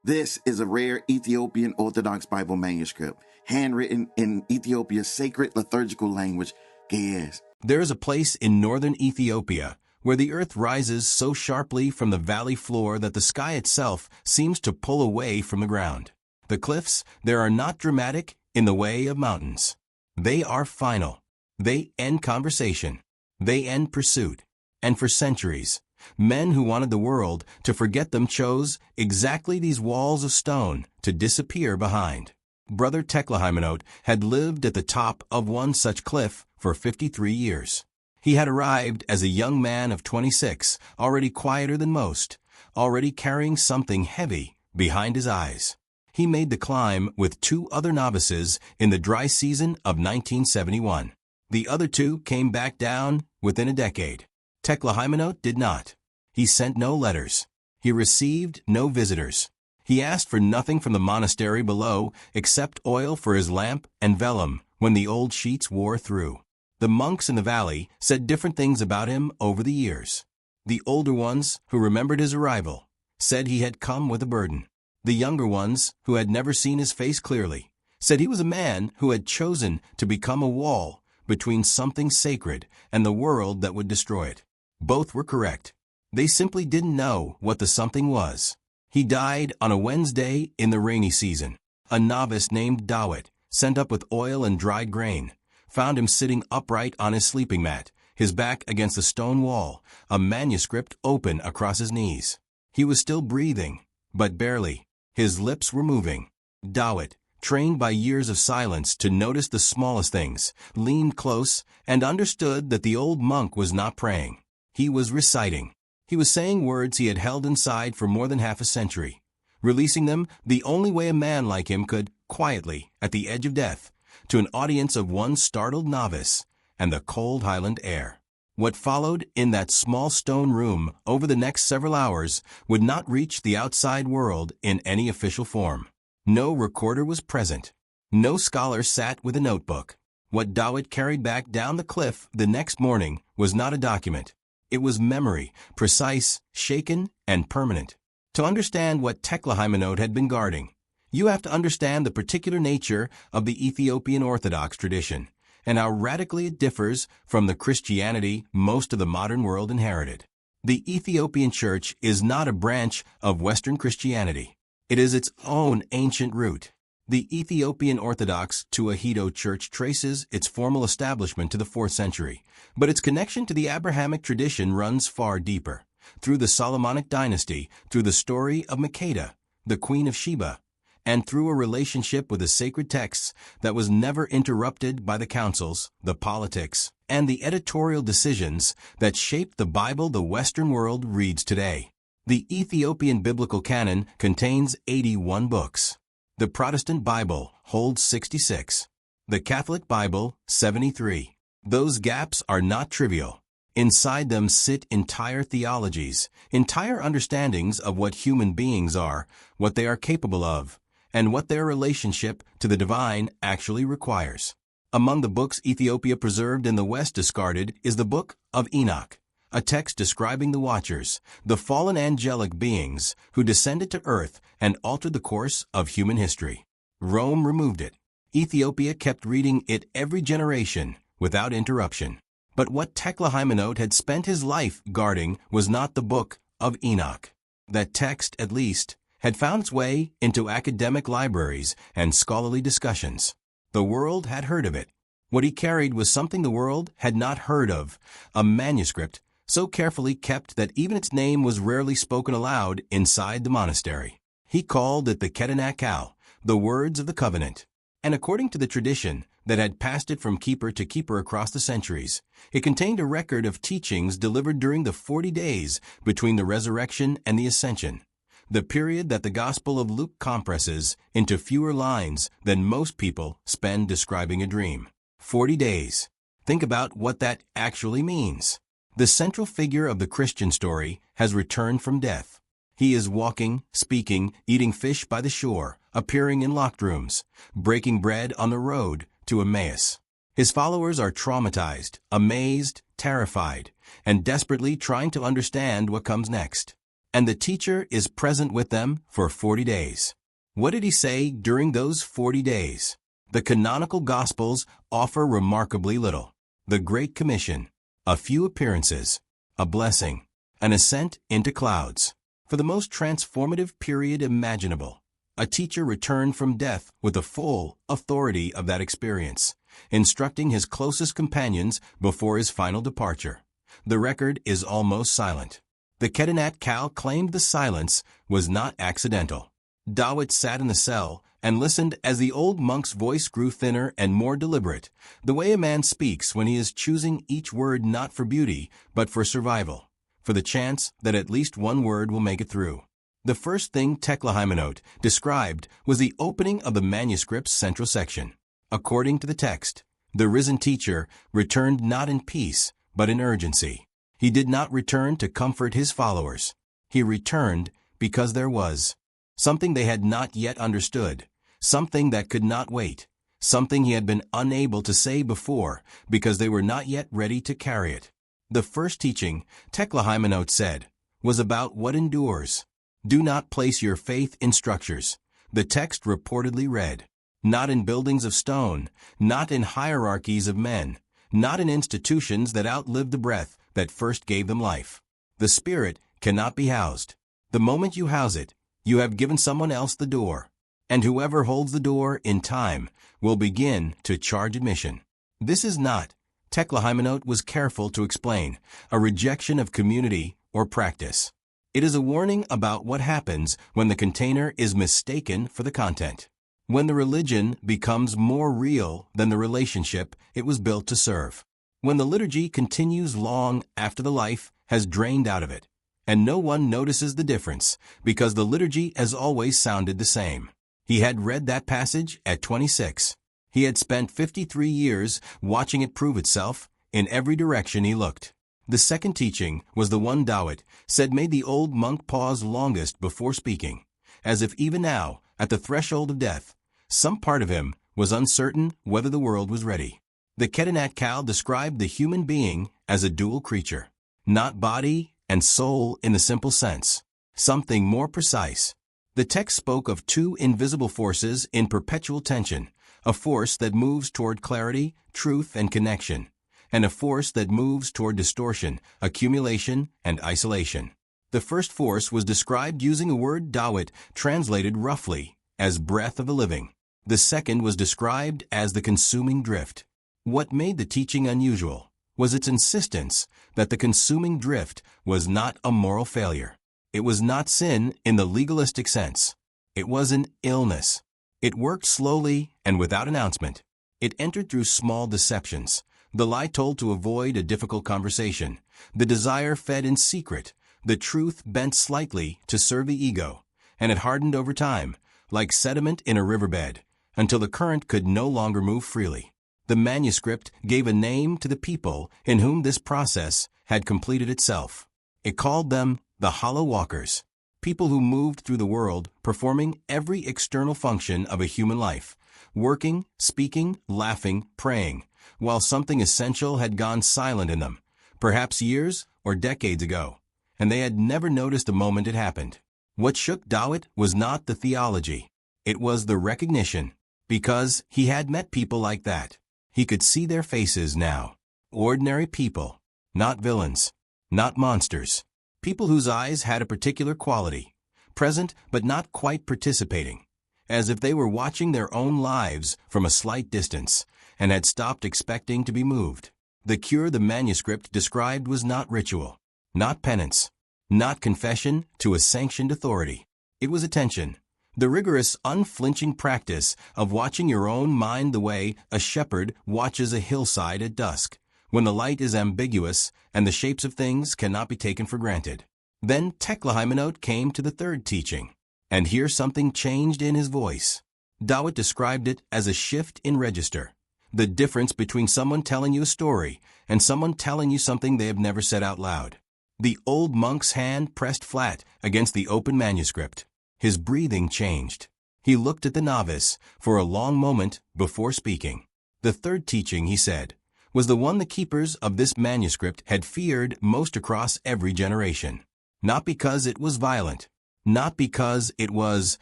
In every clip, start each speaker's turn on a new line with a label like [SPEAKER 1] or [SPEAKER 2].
[SPEAKER 1] This is a rare Ethiopian Orthodox Bible manuscript, handwritten in Ethiopia's sacred liturgical language, Ge'ez.
[SPEAKER 2] There is a place in northern Ethiopia where the earth rises so sharply from the valley floor that the sky itself seems to pull away from the ground. The cliffs there are not dramatic in the way of mountains. They are final. They end conversation. They end pursuit. And for centuries, men who wanted the world to forget them chose exactly these walls of stone to disappear behind. Brother Teklahaimanot had lived at the top of one such cliff for 53 years. He had arrived as a young man of 26, already quieter than most, already carrying something heavy behind his eyes. He made the climb with 2 other novices in the dry season of 1971. The other 2 came back down within a decade. Teklahaimanot did not. He sent no letters. He received no visitors. He asked for nothing from the monastery below except oil for his lamp and vellum when the old sheets wore through. The monks in the valley said different things about him over the years. The older ones, who remembered his arrival, said he had come with a burden. The younger ones, who had never seen his face clearly, said he was a man who had chosen to become a wall between something sacred and the world that would destroy it. Both were correct. They simply didn't know what the something was. He died on a Wednesday in the rainy season. A novice named Dawit, sent up with oil and dried grain, found him sitting upright on his sleeping mat, his back against the stone wall, a manuscript open across his knees. He was still breathing, but barely. His lips were moving. Dawit, trained by years of silence to notice the smallest things, leaned close and understood that the old monk was not praying. He was reciting. He was saying words he had held inside for more than half a century, releasing them the only way a man like him could, quietly, at the edge of death, to an audience of one startled novice and the cold highland air. What followed in that small stone room over the next several hours would not reach the outside world in any official form. No recorder was present. No scholar sat with a notebook. What Dawit carried back down the cliff the next morning was not a document. It was memory, precise, shaken, and permanent. To understand what Teklahaimanot had been guarding, you have to understand the particular nature of the Ethiopian Orthodox tradition and how radically it differs from the Christianity most of the modern world inherited. The Ethiopian Church is not a branch of Western Christianity. It is its own ancient root. The Ethiopian Orthodox Tewahedo Church traces its formal establishment to the 4th century, but its connection to the Abrahamic tradition runs far deeper, through the Solomonic dynasty, through the story of Makeda, the Queen of Sheba, and through a relationship with the sacred texts that was never interrupted by the councils, the politics, and the editorial decisions that shaped the Bible the Western world reads today. The Ethiopian biblical canon contains 81 books. The Protestant Bible holds 66. The Catholic Bible, 73. Those gaps are not trivial. Inside them sit entire theologies, entire understandings of what human beings are, what they are capable of, and what their relationship to the divine actually requires. Among the books Ethiopia preserved and the West discarded is the Book of Enoch, a text describing the Watchers, the fallen angelic beings who descended to earth and altered the course of human history. Rome removed it. Ethiopia kept reading it every generation without interruption. But what Teklahaimanot had spent his life guarding was not the Book of Enoch. That text, at least, had found its way into academic libraries and scholarly discussions. The world had heard of it. What he carried was something the world had not heard of, a manuscript so carefully kept that even its name was rarely spoken aloud inside the monastery. He called it the Kedanat Qal, the words of the covenant. And according to the tradition that had passed it from keeper to keeper across the centuries, it contained a record of teachings delivered during the 40 days between the resurrection and the ascension, the period that the Gospel of Luke compresses into fewer lines than most people spend describing a dream. 40 days. Think about what that actually means. The central figure of the Christian story has returned from death. He is walking, speaking, eating fish by the shore, appearing in locked rooms, breaking bread on the road to Emmaus. His followers are traumatized, amazed, terrified, and desperately trying to understand what comes next. and the teacher is present with them for 40 days. What did he say during those 40 days? The canonical Gospels offer remarkably little. The Great Commission, a few appearances, a blessing, an ascent into clouds. For the most transformative period imaginable, a teacher returned from death with the full authority of that experience, instructing his closest companions before his final departure. The record is almost silent. The Kedanat Qal claimed the silence was not accidental. Dawit sat in the cell and listened as the old monk's voice grew thinner and more deliberate, the way a man speaks when he is choosing each word not for beauty, but for survival, for the chance that at least one word will make it through. The first thing Teklahaimanot described was the opening of the manuscript's central section. According to the text, the risen teacher returned not in peace, but in urgency. He did not return to comfort his followers. He returned because there was something they had not yet understood, something that could not wait, something he had been unable to say before because they were not yet ready to carry it. The first teaching, Teklahaimanot said, was about what endures. Do not place your faith in structures. The text reportedly read, not in buildings of stone, not in hierarchies of men, not in institutions that outlived the breath that first gave them life. The Spirit cannot be housed. The moment you house it, you have given someone else the door, and whoever holds the door in time will begin to charge admission. This is not, Teklahaimanot was careful to explain, a rejection of community or practice. It is a warning about what happens when the container is mistaken for the content, when the religion becomes more real than the relationship it was built to serve, when the liturgy continues long after the life has drained out of it, and no one notices the difference because the liturgy has always sounded the same. He had read that passage at 26. He had spent 53 years watching it prove itself in every direction he looked. The second teaching was the one Dawit said made the old monk pause longest before speaking, as if even now, at the threshold of death, some part of him was uncertain whether the world was ready. The Kedanat Qal described the human being as a dual creature, not body and soul in the simple sense, something more precise. The text spoke of two invisible forces in perpetual tension, a force that moves toward clarity, truth, and connection, and a force that moves toward distortion, accumulation, and isolation. The first force was described using a word Dawit translated roughly as breath of the living. The second was described as the consuming drift. What made the teaching unusual was its insistence that the consuming drift was not a moral failure. It was not sin in the legalistic sense. It was an illness. It worked slowly and without announcement. It entered through small deceptions. The lie told to avoid a difficult conversation. The desire fed in secret. The truth bent slightly to serve the ego. And it hardened over time, like sediment in a riverbed, until the current could no longer move freely. The manuscript gave a name to the people in whom this process had completed itself. It called them the hollow walkers, people who moved through the world performing every external function of a human life, working, speaking, laughing, praying, while something essential had gone silent in them, perhaps years or decades ago, and they had never noticed the moment it happened. What shook Dawit was not the theology. It was the recognition, because he had met people like that. He could see their faces now. Ordinary people, not villains, not monsters. People whose eyes had a particular quality, present but not quite participating, as if they were watching their own lives from a slight distance and had stopped expecting to be moved. The cure the manuscript described was not ritual, not penance, not confession to a sanctioned authority. It was attention, the rigorous, unflinching practice of watching your own mind the way a shepherd watches a hillside at dusk, when the light is ambiguous and the shapes of things cannot be taken for granted. Then Teklahaimanot came to the third teaching, and here something changed in his voice. Dawit described it as a shift in register, the difference between someone telling you a story and someone telling you something they have never said out loud. The old monk's hand pressed flat against the open manuscript. His breathing changed. He looked at the novice for a long moment before speaking. The third teaching, he said, was the one the keepers of this manuscript had feared most across every generation. not because it was violent, not because it was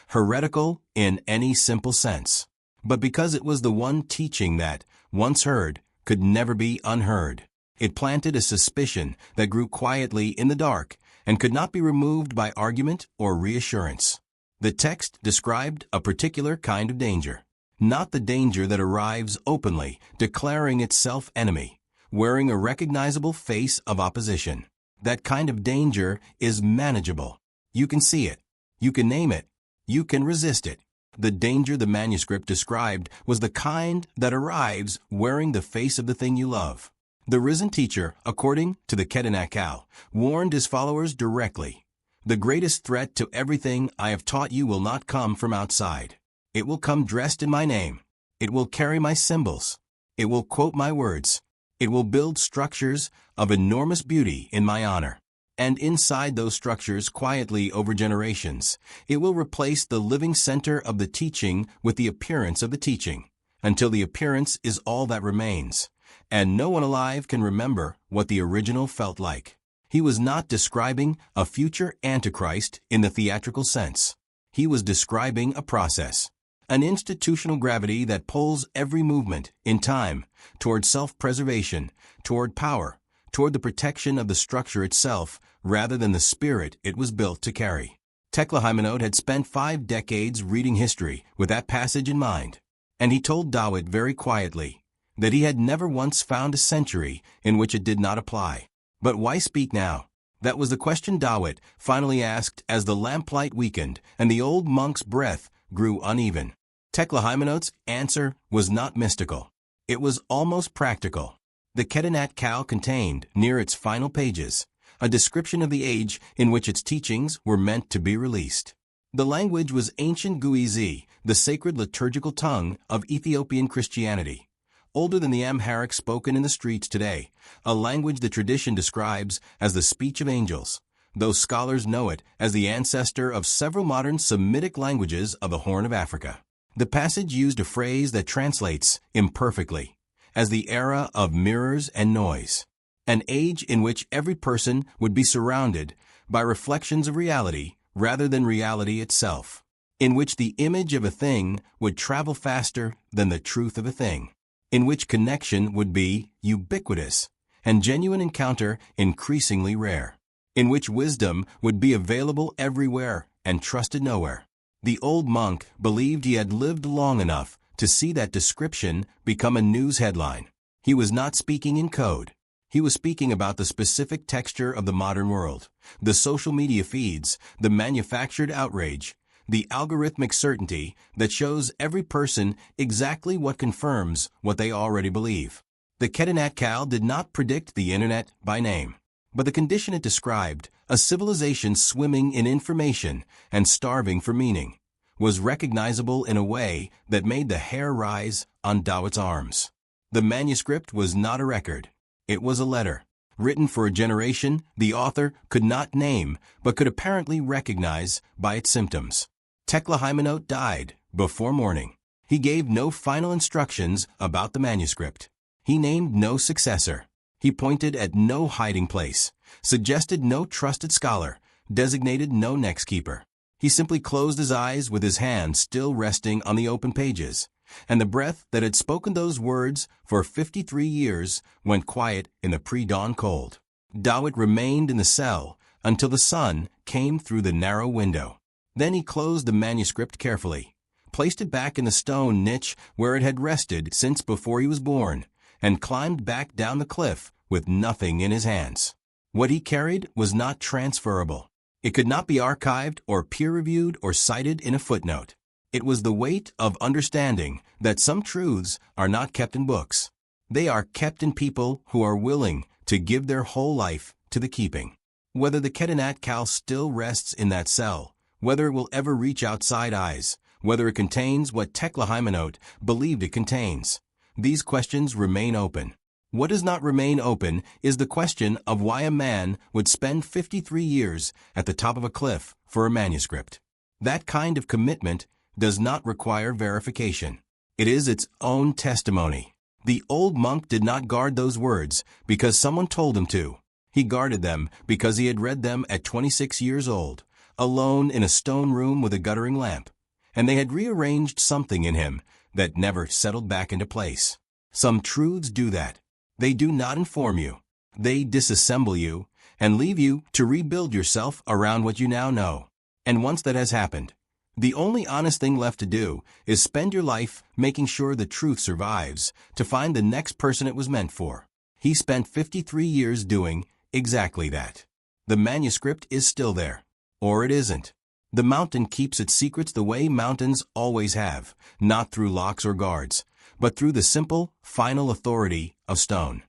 [SPEAKER 2] heretical in any simple sense, but because it was the one teaching that, once heard, could never be unheard. It planted a suspicion that grew quietly in the dark and could not be removed by argument or reassurance. The text described a particular kind of danger, not the danger that arrives openly, declaring itself enemy, wearing a recognizable face of opposition. That kind of danger is manageable. You can see it. You can name it. You can resist it. The danger the manuscript described was the kind that arrives wearing the face of the thing you love. The risen teacher, according to the Kedanat Qal, warned his followers directly. The greatest threat to everything I have taught you will not come from outside. It will come dressed in my name. It will carry my symbols. It will quote my words. It will build structures of enormous beauty in my honor. And inside those structures, quietly over generations, it will replace the living center of the teaching with the appearance of the teaching, until the appearance is all that remains. And no one alive can remember what the original felt like. He was not describing a future Antichrist in the theatrical sense. He was describing a process, an institutional gravity that pulls every movement in time toward self-preservation, toward power, toward the protection of the structure itself rather than the spirit it was built to carry. Tekle had spent 5 decades reading history with that passage in mind, and he told Dawit very quietly that he had never once found a century in which it did not apply. But why speak now? That was the question Dawit finally asked as the lamplight weakened and the old monk's breath grew uneven. Tekle answer was not mystical. It was almost practical. The Kedanat Qal contained, near its final pages, a description of the age in which its teachings were meant to be released. The language was ancient Guizi, the sacred liturgical tongue of Ethiopian Christianity. Older than the Amharic spoken in the streets today, a language the tradition describes as the speech of angels, though scholars know it as the ancestor of several modern Semitic languages of the Horn of Africa. The passage used a phrase that translates imperfectly as the era of mirrors and noise, an age in which every person would be surrounded by reflections of reality rather than reality itself, in which the image of a thing would travel faster than the truth of a thing, in which connection would be ubiquitous and genuine encounter increasingly rare, in which wisdom would be available everywhere and trusted nowhere. The old monk believed he had lived long enough to see that description become a news headline. He was not speaking in code. He was speaking about the specific texture of the modern world, the social media feeds, the manufactured outrage, the algorithmic certainty that shows every person exactly what confirms what they already believe. The Kedanat Qal did not predict the internet by name, but the condition it described, a civilization swimming in information and starving for meaning, was recognizable in a way that made the hair rise on Dawit's arms. The manuscript was not a record. It was a letter, written for a generation the author could not name but could apparently recognize by its symptoms. Tekle died before morning. He gave no final instructions about the manuscript. He named no successor. He pointed at no hiding place, suggested no trusted scholar, designated no next keeper. He simply closed his eyes with his hand still resting on the open pages, and the breath that had spoken those words for 53 years went quiet in the pre-dawn cold. Dawit remained in the cell until the sun came through the narrow window. Then he closed the manuscript carefully, placed it back in the stone niche where it had rested since before he was born, and climbed back down the cliff with nothing in his hands. What he carried was not transferable. It could not be archived or peer-reviewed or cited in a footnote. It was the weight of understanding that some truths are not kept in books. They are kept in people who are willing to give their whole life to the keeping. Whether the Kedanat Qal still rests in that cell, whether it will ever reach outside eyes, whether it contains what Tekle believed it contains, these questions remain open. What does not remain open is the question of why a man would spend 53 years at the top of a cliff for a manuscript. That kind of commitment does not require verification. It is its own testimony. The old monk did not guard those words because someone told him to. He guarded them because he had read them at 26 years old, alone in a stone room with a guttering lamp, and they had rearranged something in him that never settled back into place. Some truths do that. They do not inform you. They disassemble you and leave you to rebuild yourself around what you now know. And once that has happened, the only honest thing left to do is spend your life making sure the truth survives to find the next person it was meant for. He spent 53 years doing exactly that. The manuscript is still there. Or it isn't. The mountain keeps its secrets the way mountains always have, not through locks or guards, but through the simple, final authority of stone.